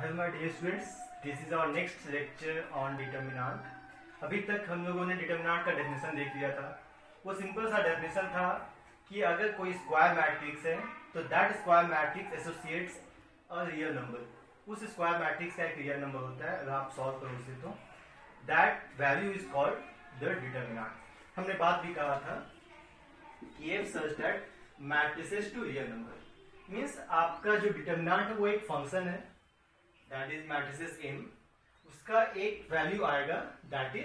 Hello my dear students, this is our next lecture on determinant. अभी तक हम लोगों ने डिटर्मिनेंट का डेफिनेशन देख लिया था। वो सिंपल सा डेफिनेशन था कि अगर कोई स्क्वायर मैट्रिक्स है तो that square matrix associates a real number. उस स्क्वायर मैट्रिक्स का एक रियल नंबर होता है, अगर आप सॉल्व करो उसे तो that value is called the determinant. हमने बात भी कहा था कि F such that matrices to real number means आपका जो डिटर्मिनेंट है वो एक फंक्शन है दैट इज मैट्रिसेस एम, उसका एक वैल्यू आएगा that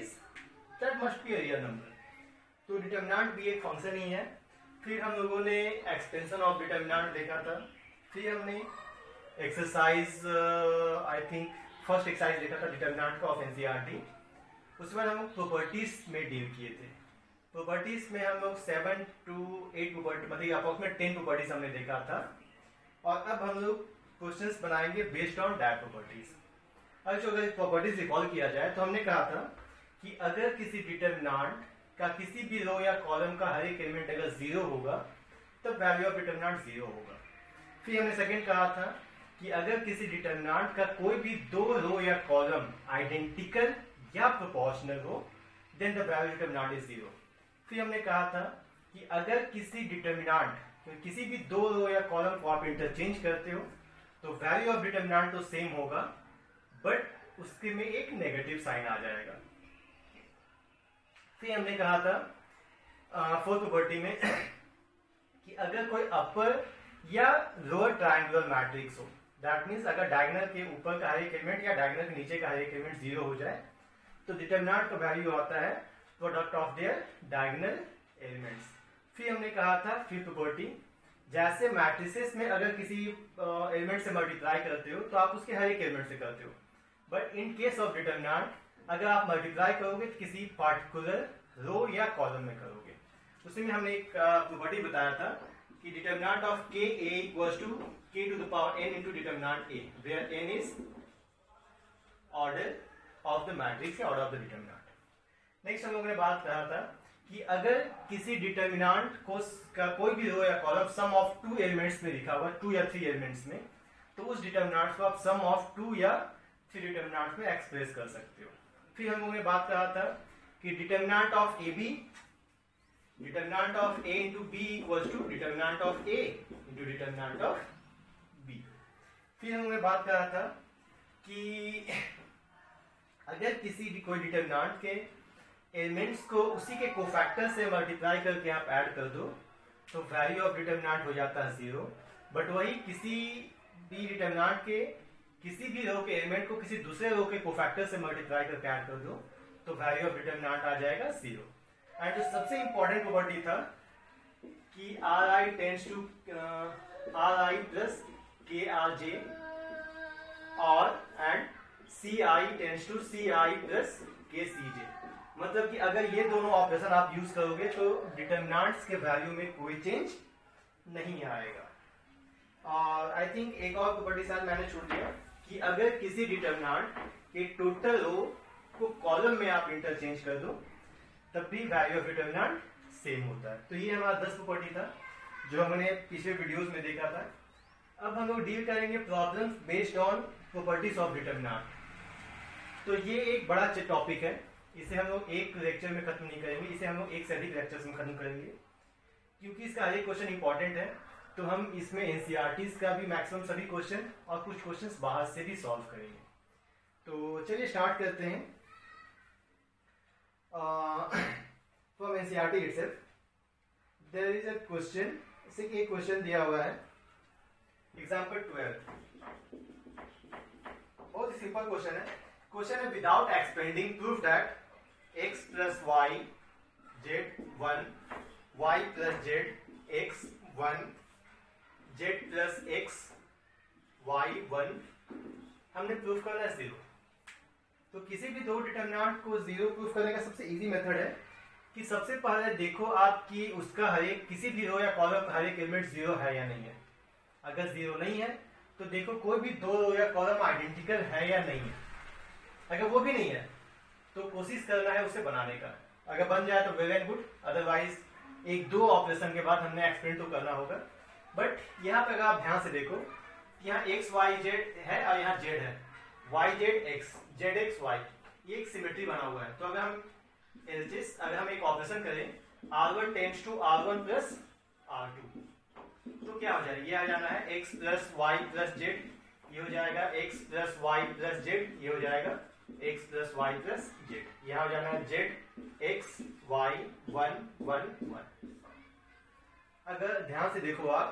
must be a real number. तो डिटर्मिनेंट भी एक फंक्शन ही है। फिर हम लोगों ने एक्सटेंशन ऑफ डिटर्मिनेंट देखा था। फिर हमने exercise I think first exercise देखा था डिटर्मिनेंट का ऑफ एनसीईआरटी। उसके बाद हम प्रॉपर्टीज में डील किए थे। प्रॉपर्टीज में हम लोग 7 to 8 प्रॉपर्टी मतलब अप्रोक्सीमेट 10 प्रॉपर्टीज हमने देखा था, और अब हम लोग क्वेश्चंस बनाएंगे बेस्ड ऑन दैट प्रॉपर्टीज। अब जो अगर प्रॉपर्टीज रिकॉल किया जाए तो हमने कहा था कि अगर किसी डिटर्मिनेंट का किसी भी रो या कॉलम का हर एक एलिमेंट अगर 0 होगा तो वैल्यू ऑफ डिटर्मिनेंट 0 होगा। फिर हमने सेकंड कहा था कि अगर किसी डिटर्मिनेंट का कोई भी दो रो या कॉलम आइडेंटिकल या प्रोपोर्शनल हो then the value of determinant is 0। फिर हमने कहा था कि अगर किसी डिटर्मिनेंट किसी भी दो रो या कॉलम को आप इंटरचेंज करते हो तो वैल्यू ऑफ डिटर्मिनेंट तो सेम होगा बट उसके में एक नेगेटिव साइन आ जाएगा। फिर हमने कहा था फोर्थ प्रॉपर्टी में कि अगर कोई अपर या लोअर ट्रायंगुलर मैट्रिक्स हो दैट मीन्स अगर डायगोनल के ऊपर का हर एक एलिमेंट या डायगोनल के नीचे का हर एक एलिमेंट 0 हो जाए तो डिटर्मिनेंट का वैल्यू आता है product of their diagonal elements. फिर हमने कहा था फिफ्थ प्रॉपर्टी, जैसे मैट्रिसेस में अगर किसी एलिमेंट से मल्टीप्लाई करते हो तो आप उसके हर एक एलिमेंट से करते हो, but in case of determinant अगर आप मल्टीप्लाई करोगे तो किसी पार्टिकुलर रो या कॉलम में करोगे। उसी में हमने एक प्रॉपर्टी बताया था कि determinant of K A equals to K to the power n into determinant A where n is order of the matrix या order of the determinant. Next हम लोगों ने बात कहा था कि अगर किसी डिटर्मिनेंट को का कोई भी रो या कॉलम सम ऑफ 2 एलिमेंट्स में लिखा हुआ 2 या 3 एलिमेंट्स में, तो उस डिटर्मिनेंट को आप सम ऑफ 2 या 3 डिटर्मिनेंट में एक्सप्रेस कर सकते हो। फिर हम लोगों ने बात कहा था कि determinant of A B, determinant of A into B equals to determinant of A into determinant of B. फिर हम लोगों ने बात कहा था कि अगर किसी भी कोई डिटर्मिनेंट के एलिमेंट्स को उसी के कोफैक्टर से मल्टीप्लाई करके आप ऐड कर दो तो वैल्यू ऑफ डिटर्मिनेंट हो जाता है 0, बट वही किसी भी डिटर्मिनेंट के किसी भी रो के एलिमेंट को किसी दूसरे रो के कोफैक्टर से मल्टीप्लाई करके ऐड कर दो तो वैल्यू ऑफ डिटर्मिनेंट आ जाएगा 0। एंड जो सबसे इंपॉर्टेंट प्रॉपर्टी था कि R I tends to R I plus K R J और and C I tends to C I plus K C जे, मतलब कि अगर ये दोनों ऑपरेशन आप यूज करोगे तो डिटर्मिनेंट्स के वैल्यू में कोई चेंज नहीं आएगा। और आई थिंक एक और प्रॉपर्टी साथ मैंने छोड़ दिया कि अगर किसी डिटर्मिनेंट के टोटल रो को कॉलम में आप इंटरचेंज कर दो तब भी वैल्यू ऑफ डिटर्मिनेंट सेम होता है। तो ये हमारा 10 प्रॉपर्टी था जो हमने पिछले वीडियोस में देखा था। अब हम लोग डील करेंगे problems based on properties of determinant. तो ये एक बड़ा टॉपिक है, इसे हम लोग एक लेक्चर में खत्म नहीं करेंगे, इसे हम लोग एक से अधिक लेक्चर्स में खत्म करेंगे क्योंकि इसका हर एक क्वेश्चन इंपॉर्टेंट है। तो हम इसमें एनसीईआरटीज का भी मैक्सिमम सभी क्वेश्चन और कुछ क्वेश्चंस बाहर से भी सॉल्व करेंगे। तो चलिए स्टार्ट करते हैं। From NCERT itself there is a question, इसे एक क्वेश्चन दिया हुआ है एग्जांपल 12। बहुत ही सिंपल क्वेश्चन है। क्वेश्चन है without expanding proof that x plus y z1 y plus z x1 z plus x y1 हमने प्रूफ करना है 0। तो किसी भी दो डिटर्मिनेंट को 0 प्रूफ करने का सबसे इजी मेथड है कि सबसे पहले देखो आपकी उसका हर एक किसी भी रो या कॉलम हर एक एलिमेंट 0 है या नहीं है। अगर 0 नहीं है तो देखो कोई भी दो रो या कॉलम आइडेंटिकल है या नहीं है। अगर वो भी नहीं है तो कोशिश करना है उसे बनाने का, अगर बन जाए तो वेल एंड गुड, अदरवाइज एक दो ऑपरेशन के बाद हमने एक्सपेरिमेंट तो करना होगा। बट यहाँ पे अगर आप ध्यान से देखो कि यहाँ एक्स वाई जेड है और यहाँ जेड है, y z x, z x y, ये एक सिमेट्री बना हुआ है। तो अगर हम अगर हम एक ऑपरेशन करें R1 tends to R1 plus R2, तो क्या हो जाएगा, ये आ जाना है x plus y plus z, ये हो जाएगा x plus y plus z, ये हो जाएगा x plus y plus z, यह हो जाना है जेड एक्स वाई 1 1 1। अगर ध्यान से देखो आप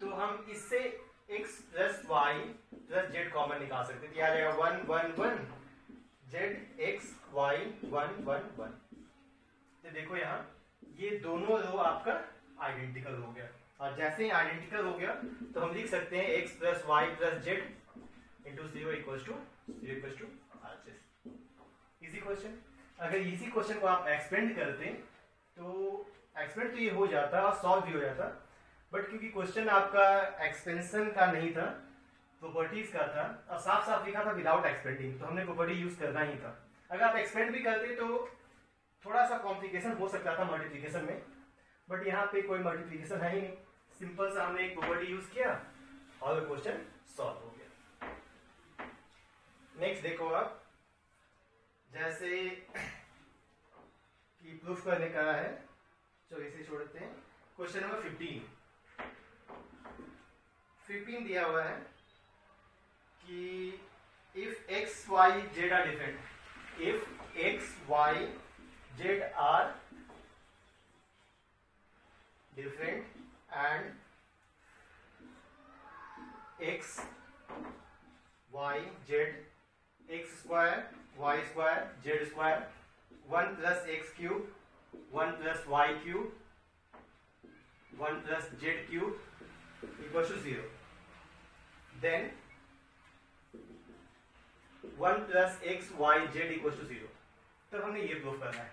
तो हम इससे x plus y plus z common निकाल सकते हैं, क्या आ जाएगा 1 1 1 जेड एक्स वाई 1 1 1। तो देखो यहाँ ये दोनों रो आपका आइडेंटिकल हो गया, और जैसे ही आइडेंटिकल हो गया तो हम लिख सकते हैं x plus y plus z into 0 equals to RHS। Easy question. अगर इसी क्वेश्चन को आप एक्सपेंड करते तो एक्सपेंड तो ये हो जाता और सॉल्व भी हो जाता, बट क्योंकि क्वेश्चन आपका एक्सपेंशन का नहीं था, प्रॉपर्टीज का था, और साफ साफ लिखा था विदाउट एक्सपेंडिंग, तो हमने प्रॉपर्टी यूज करना ही था। अगर आप एक्सपेंड भी करते तो थोड़ा सा कॉम्प्लिकेशन हो सकता था मल्टीप्लिकेशन में, बट यहाँ पे कोई मल्टीप्लिकेशन है ही नहीं, सिंपल सा हमने एक प्रॉपर्टी यूज किया और क्वेश्चन सॉल्व हो गया। नेक्स्ट देखो आप, जैसे कि प्रूफ करने का है, चलो इसे छोड़ते हैं। क्वेश्चन नंबर 15 दिया हुआ है कि if x y z are different, if x y z are different and x y z x square y square z square 1 plus x cube 1 plus y cube 1 plus z cube equals to 0, then 1 plus x y z equals to 0। तो हमने ये proof करना है।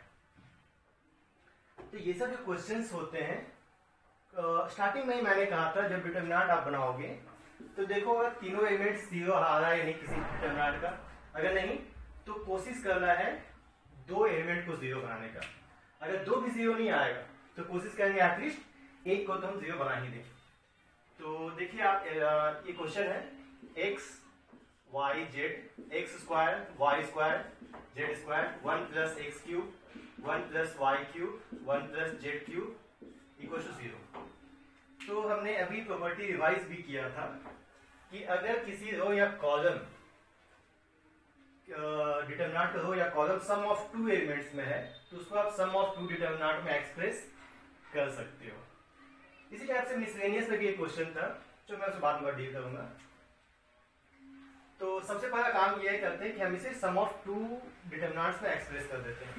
तो ये सब जो questions होते हैं, स्टार्टिंग में ही मैंने कहा था जब डिटरमिनेंट आप बनाओगे तो देखो अगर तीनों एलिमेंट 0 आ रहा है यानी किसी डिटरमिनेंट का, अगर नहीं तो कोशिश करना है दो एलिमेंट को 0 बनाने का। अगर दो भी 0 नहीं आएगा तो कोशिश करेंगे एटलीस्ट एक को तो हम 0 बना ही दें। तो देखिए आप, ये क्वेश्चन है x y z x square y square z square 1 plus x cube 1 plus y cube 1 plus z cube equal to 0। तो हमने अभी प्रॉपर्टी रिवाइज भी किया था कि अगर किसी रो या कॉलम, डिटरमिनेंट रो या कॉलम सम ऑफ 2 एलिमेंट्स में है तो उसको आप सम ऑफ 2 डिटरमिनेंट में एक्सप्रेस कर सकते हो। इसी टाइप से मिसलेनियस में भी एक क्वेश्चन था जो मैं उसके बाद में डील करूंगा। तो सबसे पहला काम यह करते हैं कि हम इसे सम ऑफ 2 डिटरमिनेंट्स में एक्सप्रेस कर देते हैं।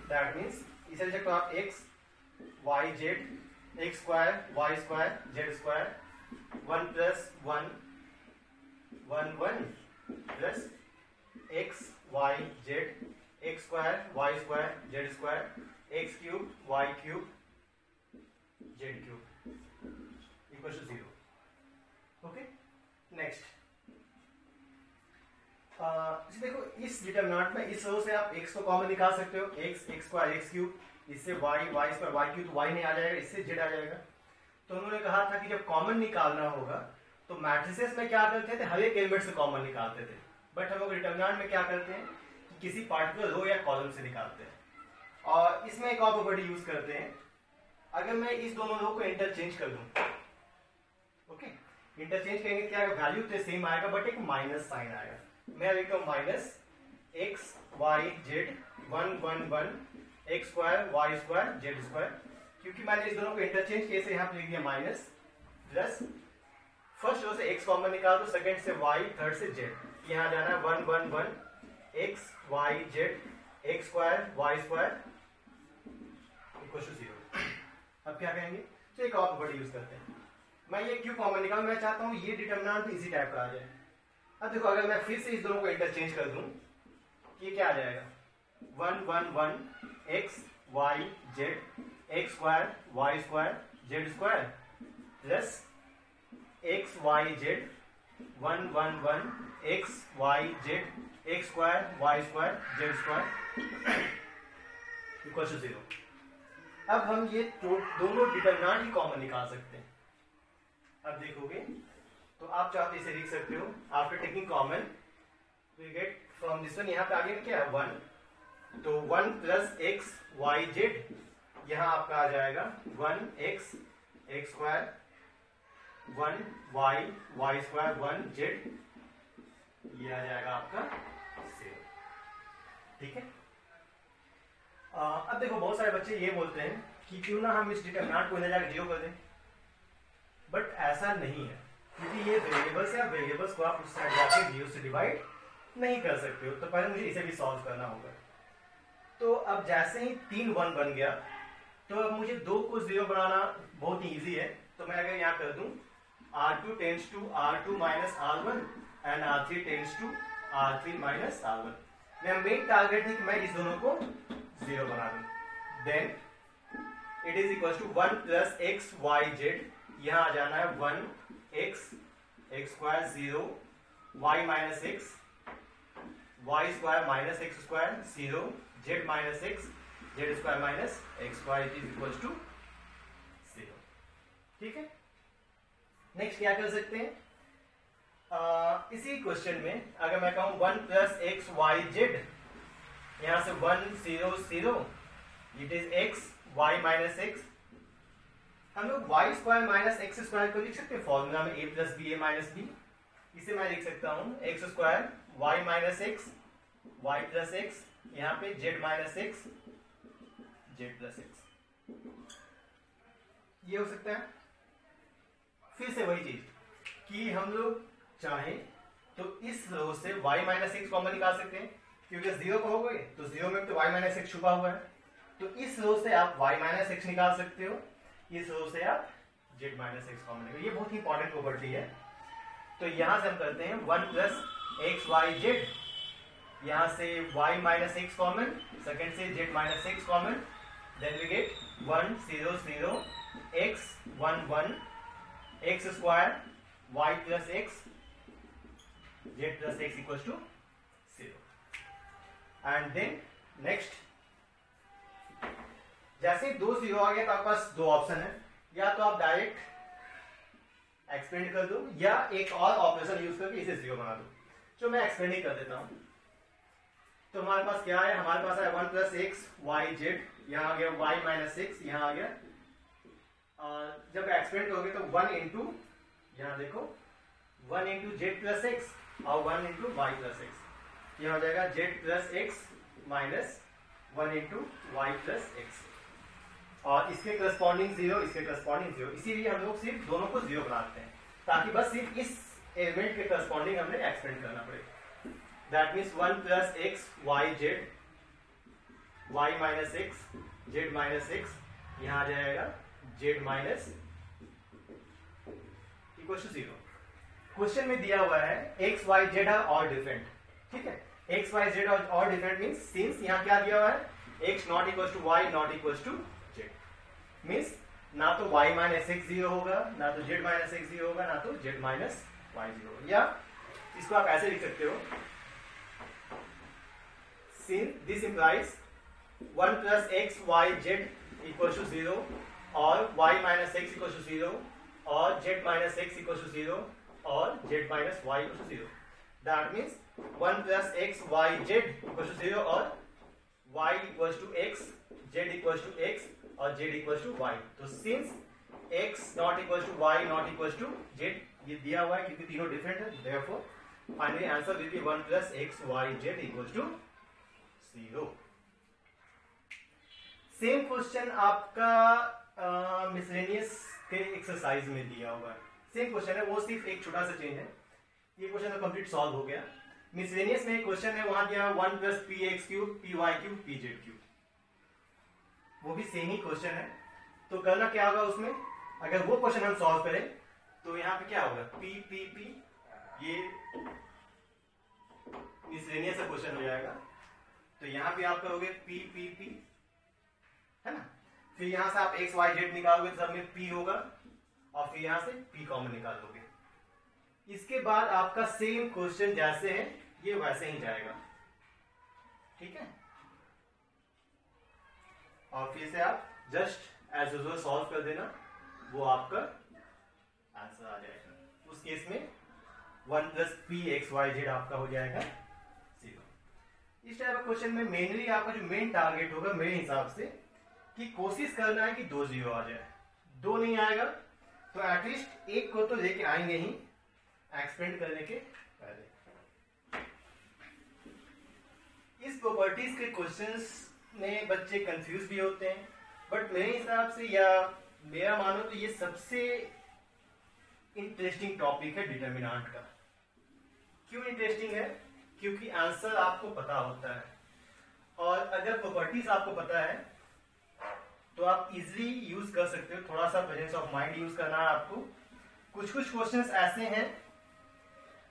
दैट मीन्स इसे लिख आप x y z x square y square z square 1 plus 1 1 1 plus x y z x square y square z square x cube y cube z cube equal to 0। Okay, next देखो इस determinant में इस रो से आप x को common निकाल सकते हो, x x square x cube, इससे y y square y cube, तो y नहीं आ जाएगा, इससे z आ जाएगा। तो उन्होंने कहा था कि जब कॉमन निकालना होगा तो मैट्रिसेस में क्या करते थे, हर एक एलिमेंट से कॉमन निकालते थे, बट हम लोग डिटरमिनेंट में क्या करते हैं कि किसी पार्टिकुलर रो या कॉलम से निकालते हैं। और इसमें एक और प्रॉपर्टी यूज करते हैं, अगर मैं इस दोनों रो को इंटरचेंज कर दूं, ओके, इंटरचेंज करेंगे क्या वैल्यू तो सेम आएगा बट एक माइनस साइन आएगा। मैं लिखता हूं minus x y z 1 1 1 x square y square z square, क्योंकि मैंने इस दोनों को इंटरचेंज किए से यहाँ पे लिख दिया माइनस प्लस, फर्स्ट रो से एक्स कॉमन निकाल दो, सेकंड से वाई, थर्ड से जेड, यहाँ जाना है 1 1 1 x y z x square y square equal to 0। अब क्या कहेंगे, तो एक और प्रॉपर्टी यूज करते हैं। मैं ये क्यों कॉमन निकाल, मैं चाहता हूँ ये डिटरमिनेंट इसी टाइप का आ जाए। अब देखो अगर मैं फिर से इस दोनों को इंटरचेंज कर दूं, ये क्या आ जाएगा 1 1 1 x y z x square y square z square plus x y z 1 1 1 x y z x square y square z square equal to 0। अब हम ये दोनों डिटरमिनेंट ही कॉमन निकाल सकते हैं। अब देखोगे तो आप चाहो तो इसे लिख सकते हो। After taking common we get from this one, यहाँ पे आगे क्या है 1, तो 1 प्लस एक्स वाई जेड, यहाँ आपका आ जाएगा 1 x x square 1 y y square 1 z, ये आ जाएगा आपका 0। ठीक है। अब देखो बहुत सारे बच्चे ये बोलते हैं कि क्यों ना हम इस डिटरमिनेंट को जाकर 0 कर दें, बट ऐसा नहीं है, क्योंकि ये वेरिएबल्स है, वेरिएबल्स को आप उस साइड जाके 0 से डिवाइड नहीं कर सकते हो। तो पहले मुझे इसे भी सॉल्व करना होगा। तो अब जैसे ही 3 1 बन गया, तो अब मुझे 2 को 0 बनाना बहुत ही ईजी है। तो मैं अगर यहाँ कर दूं R2 tends to R2 minus R1 and R3 tends to R3 minus R1, मेरा मेन टारगेट है कि मैं इस दोनों को 0 बना दूं। Then it is equal to 1 plus x y z, यहाँ आ जाना है 1 x x square 0 y minus x y square minus x square 0 z minus x z square minus x square is equal to 0। ठीक है। Next क्या कर सकते हैं, इसी क्वेश्चन में अगर मैं कहूं 1 प्लस एक्स वाई जेड, यहां से 1 0 0 it is x y minus x, हम लोग y square minus x square को लिख सकते हैं फॉर्मूला में a plus b a minus b. इसे मैं लिख सकता हूं x square y minus x y plus x, यहाँ पे z minus x z plus x, ये हो सकता है। फिर से वही चीज कि हम लोग चाहें तो इस रो से y माइनस एक्स कॉमन निकाल सकते हैं, क्योंकि 0 को हो गए तो 0 में तो y माइनस एक्स छुपा हुआ है, तो इस रो से आप y माइनस एक्स निकाल सकते हो, इस रो से आप z माइनस एक्स कॉमन निकाल। ये बहुत ही इंपॉर्टेंट प्रॉपर्टी है। तो यहां से हम करते हैं 1 प्लस एक्स वाई जेड, यहां से y minus x common, second से z minus x common, then we get 1 0 0 x 1 1 x square y plus x z plus x equal to 0। And then next, जैसे 2 0 आ गया तो आपके पास 2 ऑप्शन है, या तो आप डायरेक्ट एक्सपेंड कर दो या एक और ऑपरेशन यूज करके इसे 0 बना दो। जो मैं एक्सपेंड ही कर देता हूं। तो हमारे पास क्या है, हमारे पास है 1 प्लस एक्स वाई जेड, यहाँ आ गया y माइनस एक्स, यहाँ आ गया, और जब एक्सपेंड करोगे तो 1 इंटू, यहाँ देखो 1 इंटू जेड प्लस एक्स और 1 इंटू वाई प्लस एक्स, यहाँ हो जाएगा z plus x minus 1 into y plus x, और इसके करस्पॉन्डिंग 0 इसके करस्पॉन्डिंग 0, इसीलिए हम लोग सिर्फ दोनों को 0 बनाते हैं, ताकि बस सिर्फ इस एलिमेंट के करस्पॉन्डिंग हमें एक्सपेंड करना पड़े। That means 1 plus x y z y minus x z minus x, यहाँ आ जाएगा z minus equal to 0। Question में दिया हुआ है x y z are all different. ठीक है, x y z are all different means since यहाँ क्या दिया हुआ है, x not equal to y not equal to z, means ना तो y माइनस एक्स 0 होगा, ना तो z माइनस एक्स 0 होगा, ना तो z माइनस वाई 0 होगा। या इसको आप ऐसे लिख सकते हो, since this implies 1 plus x y z equal to 0 और y minus x equal to 0 और z minus x equal to 0 और z minus y equal to 0। That means 1 plus x y z equal to 0 और y equal to x z equal to x और z equal to y. तो since x not equal to y not equal to z, ये दिया हुआ है क्योंकि तीनों different है, therefore finally answer will be 1 plus x y z equal to 0। Same question आपका मिसलेनियस के एक्सरसाइज में दिया हुआ है, सेम क्वेश्चन है, वो सिर्फ एक छोटा सा चेंज है। ये क्वेश्चन तो कंप्लीट सॉल्व हो गया। मिसलेनियस में एक क्वेश्चन है, वहां दिया 1 plus p x cube p y cube p z cube, वो भी सेम ही क्वेश्चन है। तो करना क्या होगा उसमें, अगर वो क्वेश्चन हम सॉल्व करें तो यहाँ पे क्या होगा, पी पी पी, ये मिसलेनियस का क्वेश्चन हो जाएगा। तो यहाँ पे आप करोगे पी पी पी, है ना, फिर यहां से आप एक्स वाई जेड निकालोगे तो सब में पी होगा, और फिर यहां से पी कॉमन निकाल दोगे। इसके बाद आपका सेम क्वेश्चन जैसे है ये वैसे ही जाएगा। ठीक है, और फिर से आप जस्ट एज यूजुअल सॉल्व कर देना, वो आपका आंसर आ जाएगा। उसके केस में 1 plus p x y z आपका हो जाएगा 0। इस टाइप का क्वेश्चन में मेनली आपका जो मेन टारगेट होगा मेरे हिसाब से कि कोशिश करना है कि 2 0 आ जाए। 2 नहीं आएगा तो एटलीस्ट एक को तो लेके आएंगे ही एक्सपेंड करने के पहले। इस प्रॉपर्टीज के क्वेश्चंस में बच्चे कंफ्यूज भी होते हैं, बट मेरे हिसाब से या मेरा मानो तो ये सबसे इंटरेस्टिंग टॉपिक है डिटर्मिनेंट का। क्यों इंटरेस्टिंग है? क्योंकि आंसर आपको पता होता है, और अगर प्रॉपर्टीज आपको पता है तो आप इजीली यूज कर सकते हो। थोड़ा सा प्रेजेंस ऑफ माइंड यूज करना है आपको। कुछ कुछ क्वेश्चंस ऐसे हैं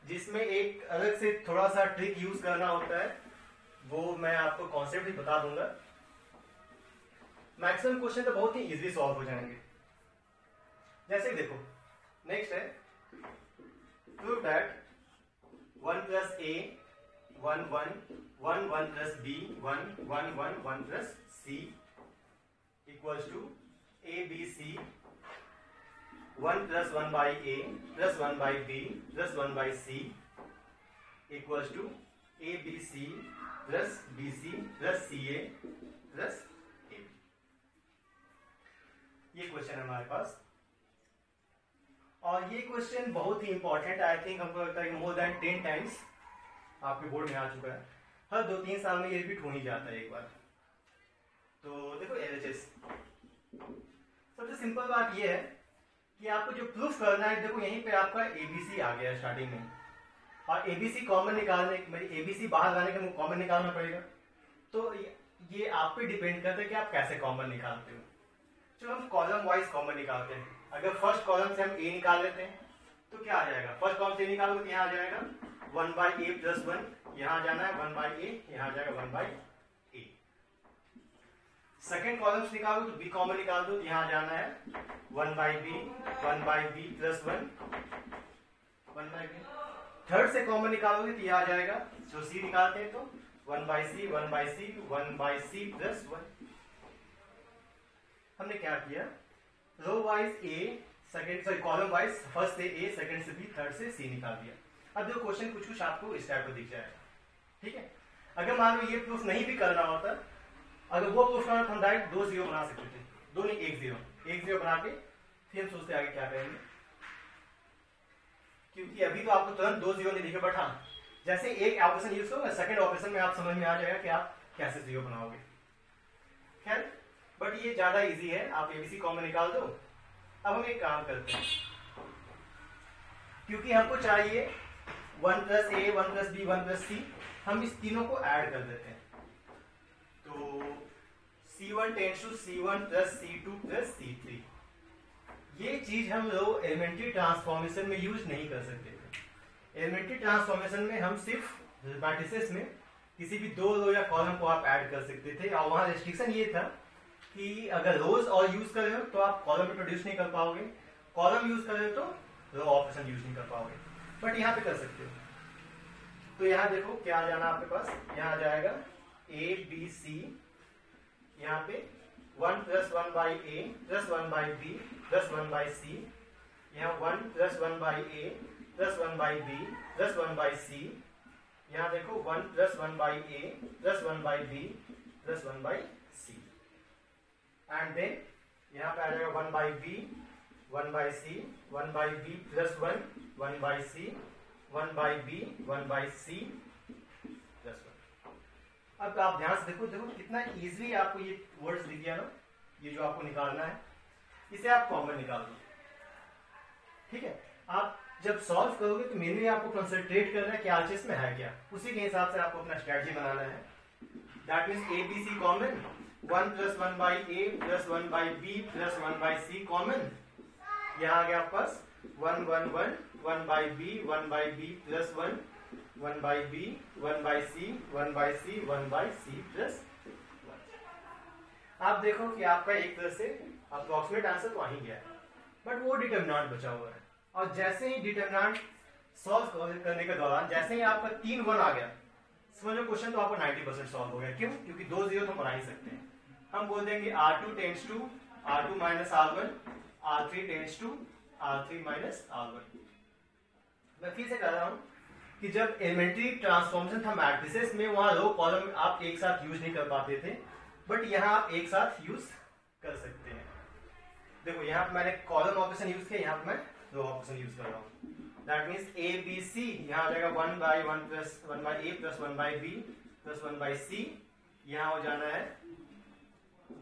जिसमें एक अलग से थोड़ा सा ट्रिक यूज करना होता है, वो मैं आपको कॉन्सेप्ट भी बता दूंगा। मैक्सिमम क्वेश्चन तो बहुत ही इजीली सॉल्व हो जाएंगे। जैसे देखो नेक्स्ट है prove that 1 plus a 1 1 1 1 plus b 1 1 1 1 plus c equals to a b c 1 plus 1 by A plus 1 by B plus 1 by c equals to a b c plus b c plus c a plus a b. ये क्वेश्चन है हमारे पास, और ये question बहुत ही important, I think हमको लगता है कि मोर देन 10 टाइम्स आपके बोर्ड में आ चुका है। हर 2-3 साल में ये रिपीट हो ही जाता है एक बार। तो देखो एलएचएस सबसे सिंपल बात ये है कि आपको जो प्रूफ करना है, देखो यहीं पे आपका एबीसी आ गया स्टार्टिंग में, और एबीसी कॉमन निकालने मतलब एबीसी बाहर लाने के कॉमन निकालना पड़ेगा। तो ये आप पे डिपेंड करता है कि आप कैसे कॉमन निकालते हो। चलो हम कॉलम वाइज कॉमन निकालते हैं। अगर फर्स्ट कॉलम से हम ए निकाल लेते हैं तो क्या आ जाएगा? फर्स्ट कॉलम से निकालोगे तो यहाँ आ जाएगा 1 बाई ए प्लस 1, यहाँ जाना है 1 बाई ए, यहाँ आ जाएगा 1 बाई ए। सेकेंड कॉलम से निकालो तो बी कॉमन निकाल दो, तो यहाँ जाना है 1 by B plus 1 1 by b. Third से कॉमन निकालोगे तो यह आ जाएगा, जो सी निकालते हैं तो 1 by C 1 by C 1 by C plus 1। हमने क्या किया, row wise A second sorry column wise first से ए सेकंड से बी थर्ड से सी निकाल दिया। अब जो क्वेश्चन कुछ कुछ आपको इस टाइप का दिख जाएगा, ठीक है। अगर मान लो ये प्रूफ नहीं भी करना होता, अगर वो प्रूफ करना तो हम डायरेक्ट 2 0 बना सकते थे, 2 नहीं 1 0 बना के फिर हम सोचते आगे क्या करेंगे, क्योंकि अभी तो आपको तुरंत 2 0 नहीं दिखे, बट हाँ जैसे एक ऑपरेशन यूज करोगे सेकंड ऑपरेशन में आप समझ में आ जाएगा कि आप कैसे 0 बनाओगे। खैर बट ये ज्यादा इजी है, आप एबीसी कॉमन निकाल दो। अब हम एक काम करते हैं, क्योंकि हमको चाहिए 1 plus a 1 plus b 1 plus सी, हम इस तीनों को ऐड कर देते हैं। तो C1 tends to C1 plus C2 plus C3। ये चीज हम लोग एलिमेंट्री ट्रांसफॉर्मेशन में यूज नहीं कर सकते थे। एलिमेंट्री ट्रांसफॉर्मेशन में हम सिर्फ मैट्रिसेस में किसी भी 2 रो या कॉलम को आप ऐड कर सकते थे, और वहां रेस्ट्रिक्शन ये था कि अगर रोज और यूज कर रहे हो तो आप कॉलम पे प्रोड्यूस नहीं कर पाओगे, कॉलम यूज कर रहे हो तो रो ऑपरेशन यूज नहीं कर पाओगे, बट यहाँ पे कर सकते हो। तो यहाँ देखो क्या आ जाना आपके पास, यहाँ आ जाएगा ए बी सी, यहाँ पे 1 plus 1 by A plus 1 by B plus 1 by C, यहाँ 1 plus 1 by A plus 1 by B plus 1 by C, यहाँ देखो 1 plus 1 by A plus 1 by B plus 1 by C, and then यहाँ पे आ जाएगा 1 by B 1 by C 1 by B plus 1 1 by C 1 by B 1 by C plus 1। अब आप ध्यान से देखो, देखो कितना इजीली आपको ये वर्ड्स दिख गया ना, ये जो आपको निकालना है इसे आप कॉमन निकाल दो, ठीक है। आप जब सॉल्व करोगे तो मेनली आपको कंसंट्रेट करना है कि आरएचएस में है क्या, उसी के हिसाब से आपको अपना स्ट्रेटजी बनाना है। That means a b c common, 1 plus 1 by A plus 1 by B plus 1 by c common, यहाँ आ गया आपके पास 1 1 1 1 by B 1 by B plus 1 1 by B 1 by C 1 by C 1 by C plus 1। आप देखो कि आपका एक तरह से अप्रोक्सीमेट आंसर तो आ ही गया है, बट वो डिटरमिनेंट बचा हुआ है। और जैसे ही डिटरमिनेंट सॉल्व करने के दौरान जैसे ही आपका 3 1 आ गया, समझो क्वेश्चन तो आपका 90% सॉल्व हो गया। क्यों? क्योंकि 2 0 तो बना ही सकते हैं। हम बोल देंगे R2 tends to R2 minus R1, R3 tends to R3 minus R1। मैं फिर से कह रहा हूं कि जब एलिमेंट्री ट्रांसफॉर्मेशन था मैट्रिसेस में, वहां रो कॉलम आप एक साथ यूज नहीं कर पाते थे, बट यहां आप एक साथ यूज कर सकते हैं। देखो यहाँ पे मैंने कॉलम ऑपरेशन यूज किया, यहाँ पे मैं रो ऑपरेशन यूज कर रहा हूँ। That means a b c, यहाँ हो जाएगा 1/1 plus 1/a plus 1/b plus 1/c। यहाँ हो जाना है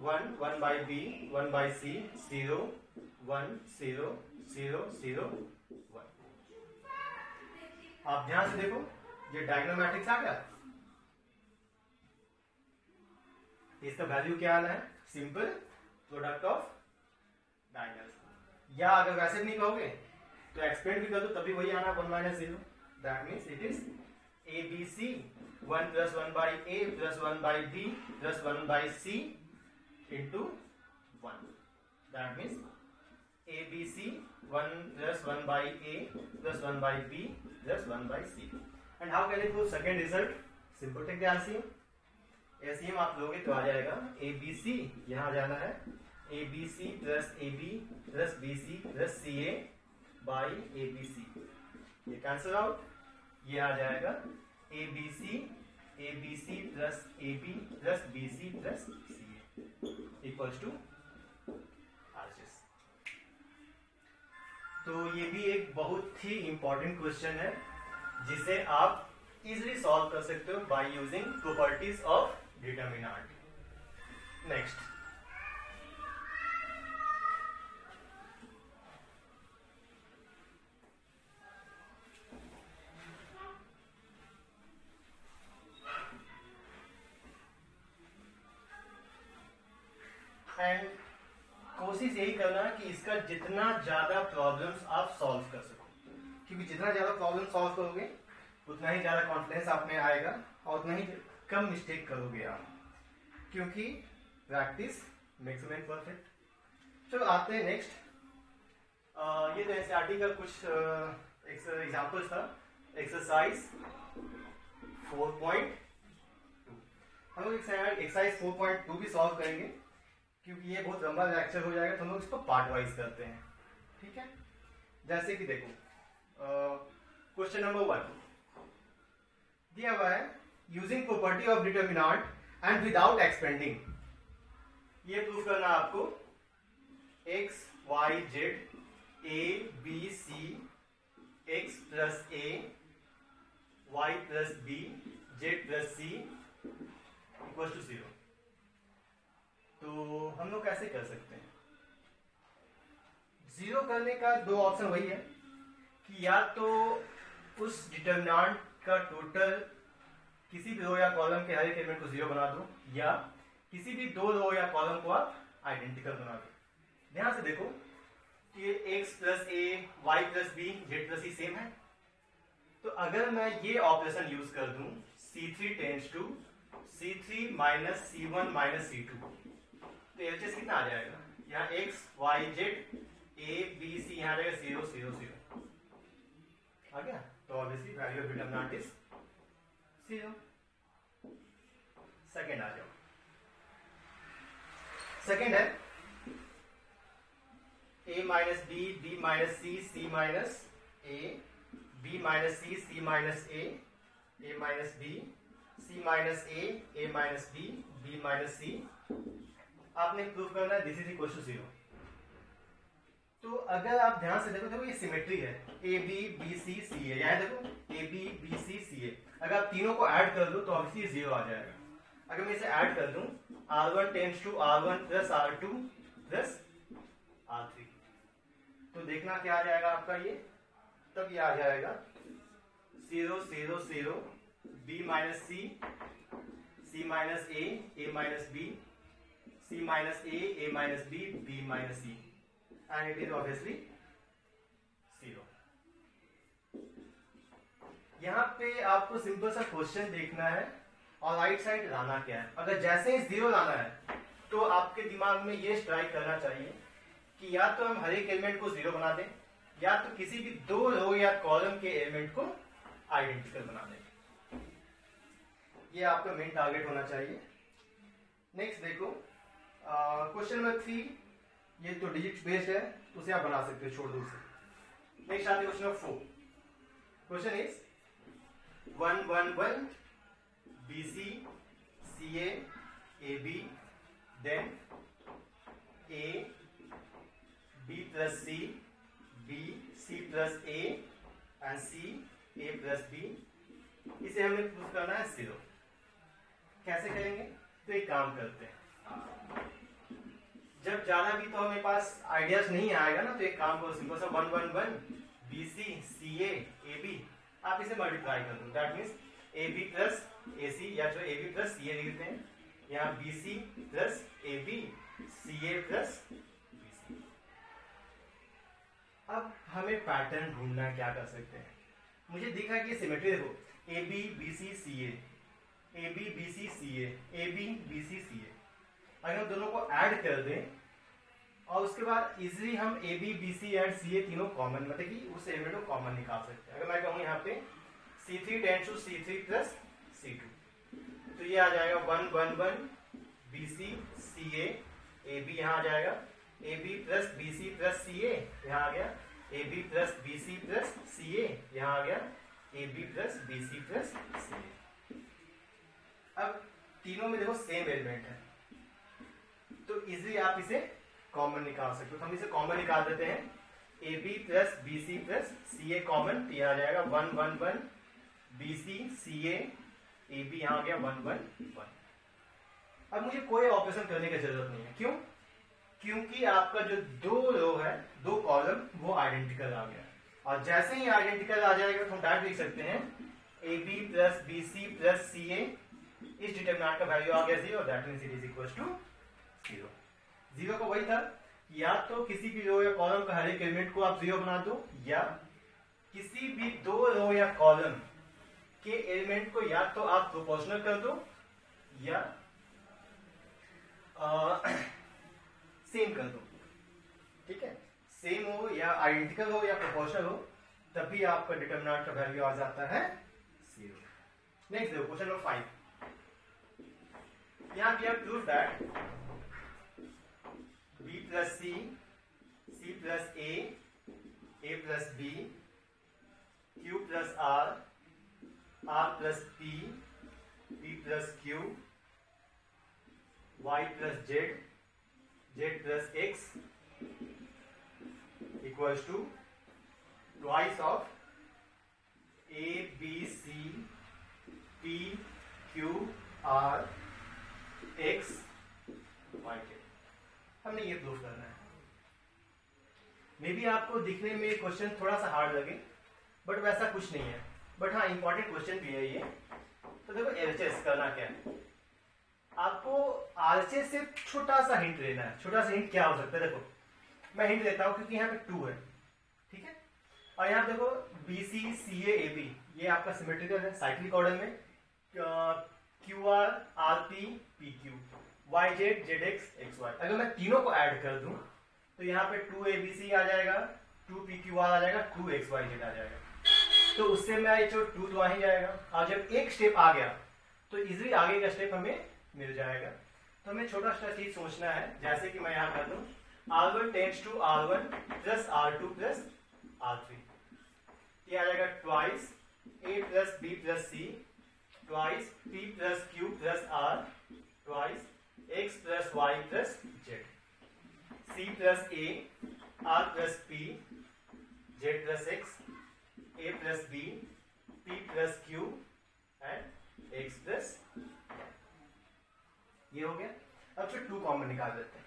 1/b 1/c 0 1 0 0 0 1। आप ध्यान से देखो, ये डायगोनल मैट्रिक्स आ गया। इसका वैल्यू क्या आना है? Simple product of diagonals. या अगर वैसे भी नहीं कहोगे तो एक्सपेंड भी कर दो, तभी वही आना 1 - 0। That means it is a b c 1 + 1/a + 1/b + 1/c into 1। That means a b c 1 + 1/a + 1/b + 1/c। And how can you prove second result? Simple take the LCM. LCM आप लोगे तो आ जाएगा a b सी, यहां आ जाना है a b c plus a b plus b c plus c a by a b c. ये cancel out, ये आ जाएगा a b c plus a b plus b c plus c a equals to RHS. तो ये भी एक बहुत ही important question है जिसे आप इजिली सॉल्व कर सकते हो by using properties of determinant. Next, and कोशिश यही करना कि इसका जितना ज्यादा प्रॉब्लम्स आप सॉल्व कर सको, क्योंकि जितना ज्यादा प्रॉब्लम सॉल्व करोगे उतना ही ज्यादा कॉन्फिडेंस आप में आएगा और उतना ही कम मिस्टेक करोगे आप, क्योंकि प्रैक्टिस मेक्स मैन परफेक्ट। चलो आते हैं नेक्स्ट। ये तो एनसीईआरटी का कुछ एग्जांपल्स था। एक्सरसाइज 4.2 हम लोग एक्सरसाइज 4.2 भी सॉल्व करेंगे, क्योंकि ये बहुत लंबा लेक्चर हो जाएगा तो हम लोग इसको पार्ट वाइज करते हैं। ठीक है, जैसे कि देखो क्वेश्चन नंबर 1 दिया हुआ है, using property of determinant and without expanding. ये प्रूव करना आपको x y z a b c x plus a y plus b z plus c equal to 0। तो हम लोग कैसे कर सकते हैं? 0 करने का दो ऑप्शन वही है कि या तो उस डिटरमिनेंट का टोटल किसी भी रो या कॉलम के हर एक एलिमेंट को 0 बना दो, या किसी भी दो रो या कॉलम को आप आइडेंटिकल बना दो। ध्यान से देखो कि x plus a y plus b z plus c same है। तो अगर मैं ये ऑपरेशन यूज कर दूं C3 tends to C3 minus C1 minus C2, तो एलसीएस कितना आ जाएगा? यहाँ x y z a b c यहाँ आ जाएगा 0 0 0 आ गया। तो obviously value of determinant is 0। Second आ जाओ। सेकंड है a minus b b minus c c minus a b minus c c minus a minus b c minus a minus b b minus c। आपने prove करना है this is equal to 0। तो अगर आप ध्यान से देखो ये सिमेट्री है, ए बी बी सी सी ए, यहाँ देखो ए बी बी सी सी ए। अगर आप तीनों को ऐड कर दो तो ऑब्वियसली 0 आ जाएगा। अगर मैं इसे ऐड कर दूं R1 tends to R1 plus R2 plus R3, तो देखना क्या आ जाएगा आपका ये, तब ये आ जाएगा 0 0 0 b minus c c minus a minus b c minus a minus b b minus c, and it is obviously 0। यहाँ पे आपको सिंपल सा क्वेश्चन देखना है और राइट साइड लाना क्या है। अगर जैसे ही 0 लाना है तो आपके दिमाग में ये स्ट्राइक करना चाहिए कि या तो हम हर एक एलिमेंट को 0 बना दें, या तो किसी भी दो रो या कॉलम के एलिमेंट को आइडेंटिकल बना दें। ये आपका मेन टारगेट होना चाहिए। नेक्स्ट देखो क्वेश्चन नंबर 3, ये तो डिजिट बेस्ड है तो उसे आप बना सकते हो छोड़ दो उसे। नेक्स्ट आते question number 4। Question is 1 1 1 BC CA AB then A B plus C B C plus A and C A plus B, इसे हमें प्रूफ करना है 0। कैसे करेंगे? तो एक काम करते हैं, जब ज्यादा भी तो हमारे पास आइडियाज नहीं आएगा ना, तो एक काम करो, सिंपल सा 1 1 1 BC CA AB, आप इसे मल्टीप्लाई कर दो। That means AB plus AC, या जो AB प्लस CA लिखते हैं, यहाँ BC plus AB CA plus BC। अब हमें पैटर्न ढूंढना, क्या कर सकते हैं? मुझे दिखा कि सिमेट्री देखो, AB BC CA AB BC CA AB BC CA, अगर हम दोनों को ऐड कर दें और उसके बाद इजीली हम AB BC एंड CA तीनों कॉमन, मतलब कि उस एलिमेंट को कॉमन निकाल सकते हैं। अगर मैं कहूँ यहाँ पे C3 tends to C3 plus C2, तो ये आ जाएगा 1 1 1 BC CA AB, यहाँ आ जाएगा AB plus BC plus CA, यहाँ आ गया AB plus BC plus CA, यहाँ आ गया AB plus BC plus CA। अब तीनों में देखो सेम एलिमेंट है, तो इजीली आप इसे कॉमन निकाल सकते हो। तो हम इसे कॉमन निकाल देते हैं, AB plus BC plus CA common, तो यह आ जाएगा 1 1 1 BC CA AB, यहाँ आ गया 1 1 1। अब मुझे कोई ऑपरेशन करने की जरूरत नहीं है, क्यों? क्योंकि आपका जो दो रो है, दो कॉलम, वो आइडेंटिकल आ गया, और जैसे ही आइडेंटिकल आ जाएगा तो हम डायरेक्ट लिख सकते हैं AB plus BC plus CA, इस डिटरमिनेंट का वैल्यू आ गया 0, that means it is equal to 0। 0 का वही था, या तो किसी भी रो या कॉलम का हर एक एलिमेंट को आप 0 बना दो, या किसी भी दो रो या कॉलम के एलिमेंट को या तो आप प्रोपोर्शनल कर दो या सेम कर दो। ठीक है, सेम हो या आइडेंटिकल हो या प्रोपोर्शनल हो, तभी आपका डिटरमिनेंट का वैल्यू आ जाता है 0। नेक्स्ट देखो क्वेश्चन नंबर 5। यहाँ we have proved that B plus C, C plus A plus B, Q plus R, R plus P, P plus Q, Y plus Z, Z plus X equals to twice of A, B, C, P, Q, R, X, Y, Z। हमने ये proof करना है। May be आपको दिखने में question थोड़ा सा hard लगे, बट वैसा कुछ नहीं है, बट हाँ इंपॉर्टेंट क्वेश्चन भी है ये। तो देखो एलएचएस करना क्या है, आपको आरएचएस से छोटा सा हिंट लेना है। छोटा सा हिंट क्या हो सकता है? देखो मैं हिंट देता हूं, क्योंकि यहाँ पे 2 है, ठीक है, और यहाँ देखो BC CA AB, ये आपका सिमेट्रिकल है साइक्लिक ऑर्डर में, QR RP PQ YZ ZX XY। अगर मैं तीनों को ऐड कर दूं तो यहाँ पे 2ABC आ जाएगा, 2PQR आ जाएगा, 2XYZ आ जाएगा। तो उससे मैं ये जो 2 तो आ ही जाएगा, और जब एक स्टेप आ गया तो इजीली आगे का स्टेप हमें मिल जाएगा। तो हमें छोटा सा चीज सोचना है, जैसे कि मैं यहाँ कर दूं R1 tends to R1 plus R2 plus R3, ये आ जाएगा twice A plus B plus C, twice P plus Q plus R, twice X plus Y plus Z, C plus A, R plus P, Z plus X, A plus B, P plus Q and X plus, ये हो गया। अब फिर 2 common निकाल देते हैं,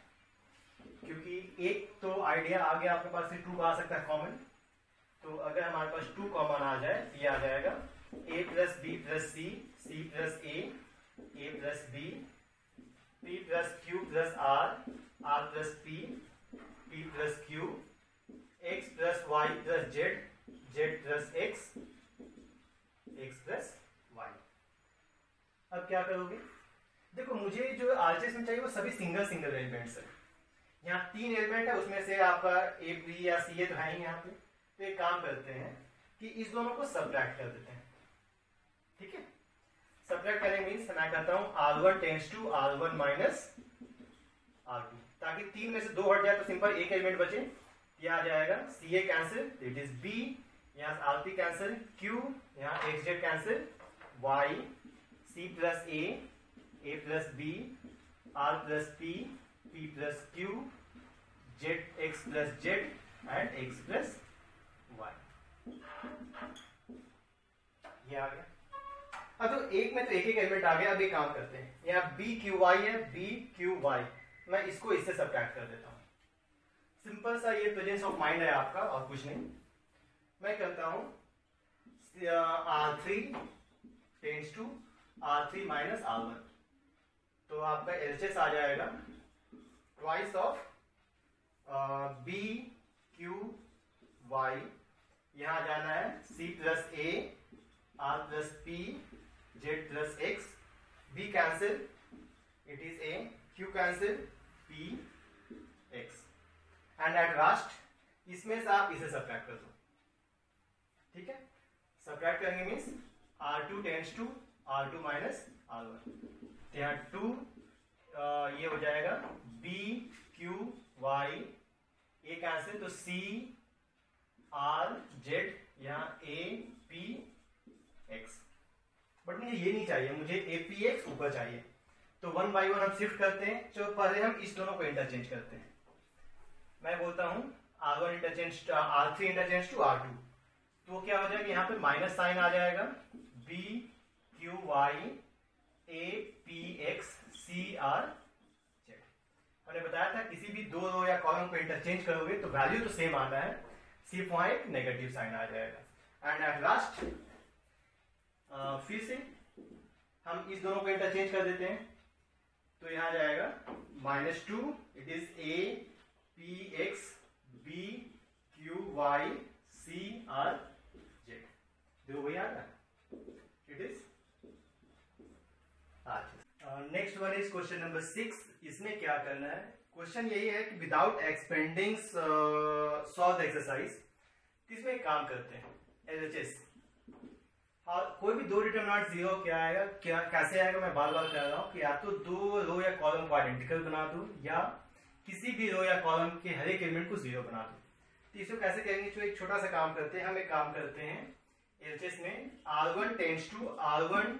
क्योंकि एक तो आइडिया आ गया आपके पास, 2 आ सकता है कॉमन। तो अगर हमारे पास 2 कॉमन आ जाए, ये आ जाएगा A plus B plus C, C plus A plus B, P plus Q plus R, R plus P, P plus Q, X plus Y plus Z, Z plus X, X plus Y। अब क्या करोगे? देखो मुझे जो RHS में चाहिए वो सभी सिंगल एलिमेंट्स है। यहाँ 3 एलिमेंट है, उसमें से आपका A, B या C तो है ही यहाँ पे। तो एक काम करते हैं कि इस दोनों को सब्ट्रैक्ट कर देते हैं, ठीक है। सब्ट्रैक्ट करेंगे मीन्स मैं कहता हूं R1 tends to R1 minus R2, ताकि 3 में से 2 हट जाए तो सिंपल एक एलिमेंट बचे, ये आ जाएगा CA cancel, it is B यहाँ आरपी कैंसिल, क्यू यहाँ x z cancel, y c plus a plus b, r plus p plus q, z x plus z and x plus y. ये आ गया। अब तो एक में तो एक एक एलिमेंट आ गया। अब एक काम करते हैं, यहाँ बी क्यू वाई है, बी क्यू वाई, मैं इसको इससे सब्ट्रैक्ट कर देता हूँ। सिंपल सा ये प्रेजेंस ऑफ माइंड है आपका और कुछ नहीं। मैं करता हूँ R3 tends to R3 minus R1, तो आपका LHS आ जाएगा twice of b q y, यहाँ जाना है C plus a, R plus p, Z plus x, B cancel, it is A, Q cancel, P X, and at last इसमें से आप इसे सब्ट्रैक्ट कर दो। ठीक है, सब्ट्रैक्ट करेंगे means R2 tends to R2 minus R1, तो यहाँ 2 ये हो जाएगा B Q Y, A cancel, तो C R Z, यहाँ A P X, बट मुझे ये नहीं चाहिए, मुझे A P X ऊपर चाहिए। तो 1 by 1 हम शिफ्ट करते हैं। तो पहले हम इस दोनों को इंटरचेंज करते हैं। मैं बोलता हूं R1 interchange R3 interchange to R2, तो क्या हो जाएगा, यहाँ पे माइनस साइन आ जाएगा, B Q Y A P X C R Z। हमने बताया था किसी भी दो रो या कॉलम को इंटरचेंज करोगे तो वैल्यू तो सेम आता है, सिर्फ वहां एक नेगेटिव साइन आ जाएगा। एंड एट लास्ट फिर से हम इस दोनों को इंटरचेंज कर देते हैं, तो यहां जाएगा -2, it is A P X B Q Y C R Z। देखो वही आ रहा है, it is. Next one is question number 6। इसमें क्या करना है, क्वेश्चन यही है कि विदाउट एक्सपेंडिंग सॉल्व एक्सरसाइज। इसमें काम करते हैं LHS, और कोई भी दो डिटरमिनेंट 0 क्या आएगा, क्या कैसे आएगा, मैं बार बार कह रहा हूं कि या तो दो रो या कॉलम को आइडेंटिकल बना दो, या किसी भी रो या कॉलम के हर एक एलिमेंट को 0 बना दो। तो इसको कैसे करेंगे, जो एक छोटा सा काम करते हैं, हम एक काम करते हैं LHS में R1 टेंड्स टू R1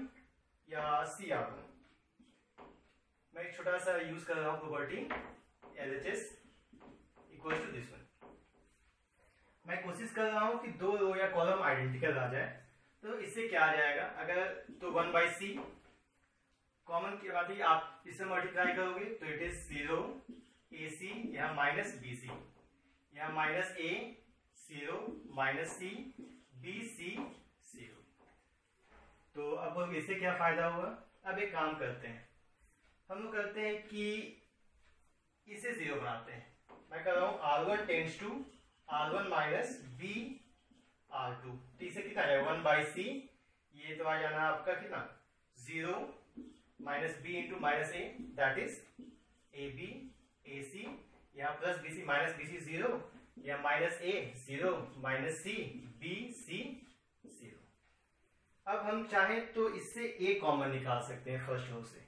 या CR1। मैं एक छोटा सा यूज कर रहा हूं property LHS equal to this one. मैं कोशिश कर रहा हूं कि दो रो या कॉलम आइडेंटिकल आ जाए। तो इससे क्या आ जाएगा, अगर तो 1 by C कॉमन के बाद ही आप इससे मल्टीप्लाई करोगे तो इट इज 0 AC, यहाँ माइनस BC, यहाँ minus A 0 minus C BC 0। तो अब इससे क्या फायदा होगा, अब एक काम करते हैं, हम लोग करते हैं कि इसे 0 बनाते हैं। मैं कर रहा हूं R1 tends to R1 minus B R2, तो इसे कितना है 1 by C, ये तो आ जाना आपका कितना 0 minus B into minus A, that is AB AC, यहाँ प्लस BC माइनस BC 0, यहाँ minus A 0 minus C BC 0। अब हम चाहें तो इससे A कॉमन निकाल सकते हैं फर्स्ट रो से।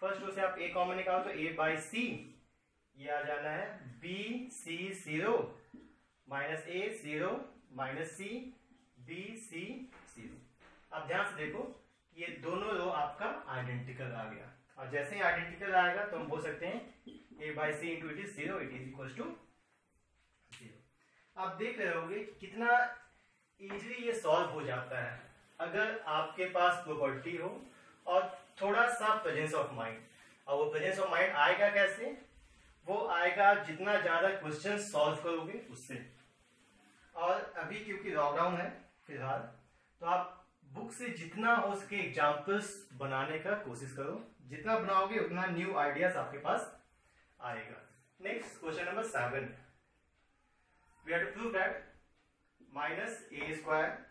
फर्स्ट रो से आप A कॉमन निकालो तो A by C, ये आ जाना है BC 0 minus A 0 minus C BC 0। अब ध्यान से देखो कि ये दोनों रो आपका आइडेंटिकल आ गया, और जैसे ही आइडेंटिकल आएगा तो हम बोल सकते हैं A by C into it is 0, it is equal to 0। आप देख रहे होगे कितना इजीली ये सॉल्व हो जाता है अगर आपके पास प्रॉपर्टी हो और थोड़ा सा प्रेजेंस ऑफ माइंड। और वो प्रेजेंस ऑफ माइंड आएगा कैसे, वो आएगा जितना ज्यादा क्वेश्चन सॉल्व करोगे उससे। और अभी क्योंकि लॉकडाउन है फिलहाल, तो आप बुक से जितना हो सके एग्जाम्पल्स बनाने का कोशिश करो, जितना बनाओगे उतना न्यू आइडियाज आपके पास आएगा। Next question number 7, we have to prove that minus A square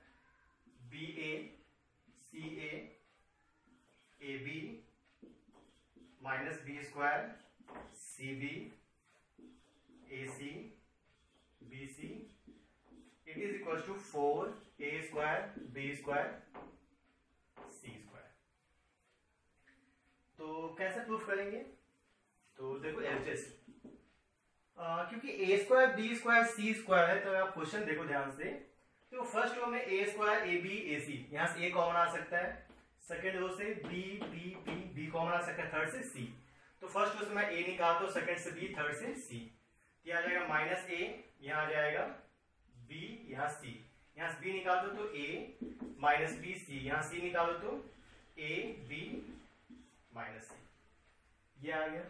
BA CA AB minus B square CB AC BC it is equal to 4A square B square C square. तो कैसे proof करेंगे, तो देखो LHS, क्योंकि A square B square C square है, तो आप question देखो ध्यान से, तो फर्स्ट रो में ए स्क्वायर ए बी ए सी, यहां से ए कॉमन आ सकता है, सेकेंड रो से B B B B common आ सकता है, थर्ड से सी। तो फर्स्ट रो से मैं ए निकालता हूं, सेकेंड से बी, थर्ड से सी। ये आ जाएगा माइनस ए, यहाँ आ जाएगा बी, यहाँ सी, यहाँ से बी निकाल दो तो ए माइनस बी सी, यहाँ सी निकालो तो ए बी माइनस सी, ये आ गया।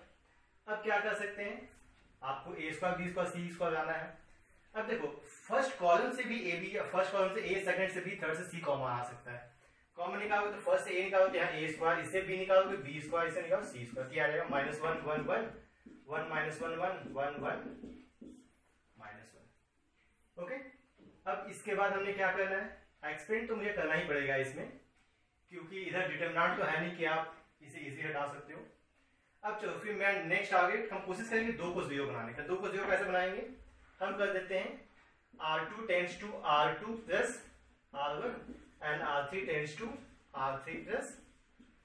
अब क्या कर सकते हैं, आपको ए स्क्वायर बी स्क्वायर सी स्क्वायर लाना है। अब देखो फर्स्ट कॉलम से भी ए बी, फर्स्ट कॉलम से ए, सेकंड से बी, थर्ड से सी कॉमन आ सकता है। कॉमन निकालो तो फर्स्ट से ए निकालो तो यहाँ ए स्क्वायर, इससे बी निकालो तो बी स्क्वायर, इससे निकालो सी स्क्वायर, क्या आ जाएगा minus one one one one minus one one one one minus one. Okay, अब इसके बाद हमने क्या करना है, एक्सपेंड तो मुझे करना ही पड़ेगा इसमें, क्योंकि इधर डिटरमिनेंट तो है नहीं कि आप इसे इजी हटा सकते हो। अब चलो फिर मैं नेक्स्ट टारगेट हम कोशिश करेंगे 2 को 0 बनाने का। 2 को 0 कैसे बनाएंगे, हम कर देते हैं R2 tends to R2 plus R1 and R3 tends to R3 plus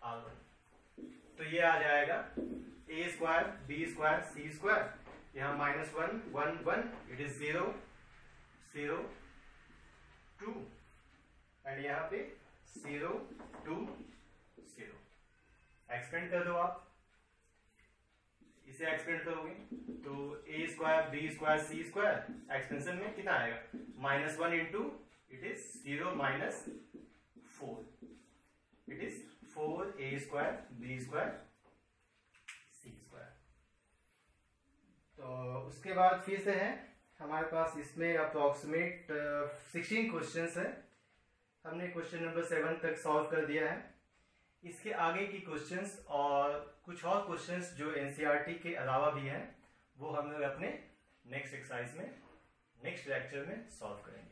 R1। तो ये आ जाएगा a square B square C square, यहाँ minus one one one, it is 0 0 2 and यहाँ पे 0 2 0। एक्सपेंड कर दो आप, इसे एक्सपेंड करोगे तो a square B square C square expansion में कितना आएगा minus one into it is 0 minus 4, it is 4 a square B square C square. तो उसके बाद फिर से है हमारे पास इसमें अप्रोक्सीमेट 16 क्वेश्चंस है। हमने क्वेश्चन नंबर 7 तक सॉल्व कर दिया है। इसके आगे की क्वेश्चंस और कुछ और क्वेश्चंस जो एनसीईआरटी के अलावा भी हैं वो हम लोग अपने नेक्स्ट एक्सरसाइज में नेक्स्ट लेक्चर में सॉल्व करेंगे।